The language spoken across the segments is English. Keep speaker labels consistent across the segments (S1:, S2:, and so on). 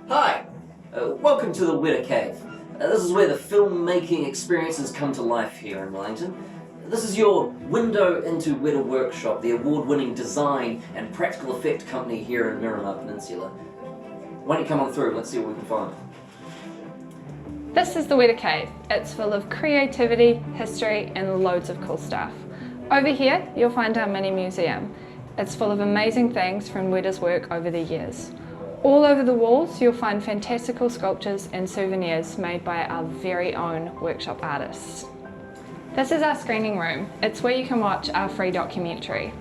S1: Hi, welcome to the Weta Cave. This is where the filmmaking experiences come to life here in Wellington. This is your window into Weta Workshop, the award-winning design and practical effect company here in Miramar Peninsula. Why don't you come on through, let's see what we can find.
S2: This is the Weta Cave. It's full of creativity, history and loads of cool stuff. Over here you'll find our mini museum. It's full of amazing things from Weta's work over the years. All over the walls you'll find fantastical sculptures and souvenirs made by our very own workshop artists. This is our screening room. It's where you can watch our free documentary.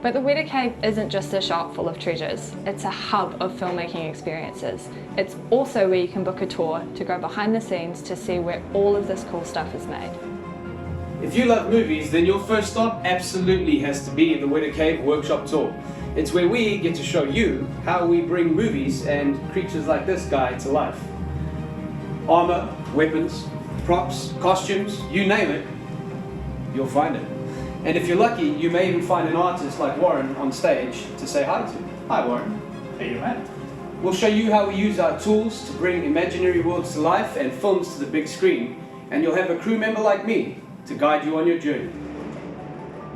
S2: But the Weta Cave isn't just a shop full of treasures, it's a hub of filmmaking experiences. It's also where you can book a tour to go behind the scenes to see where all of this cool stuff is made.
S3: If you love movies, then your first stop absolutely has to be the Weta Cave Workshop Tour. It's where we get to show you how we bring movies and creatures like this guy to life. Armor, weapons, props, costumes, you name it, you'll find it. And if you're lucky, you may even find an artist like Warren on stage to say hi to. Hi Warren.
S4: Hey man.
S3: We'll show you how we use our tools to bring imaginary worlds to life and films to the big screen. And you'll have a crew member like me to guide you on your journey.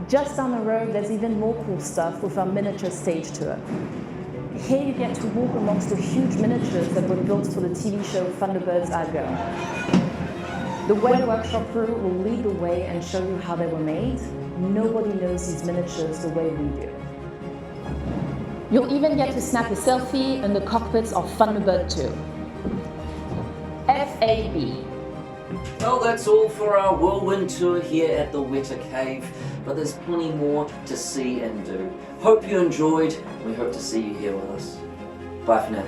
S5: Just down the road, there's even more cool stuff with our miniature stage tour. Here you get to walk amongst the huge miniatures that were built for the TV show Thunderbirds Are Go. The Weta Workshop crew will lead the way and show you how they were made. Nobody knows these miniatures the way we do. You'll even get to snap a selfie in the cockpits of Thunderbird 2. FAB.
S1: Well, that's all for our whirlwind tour here at the Weta Cave, but there's plenty more to see and do. Hope you enjoyed, and we hope to see you here with us. Bye for now.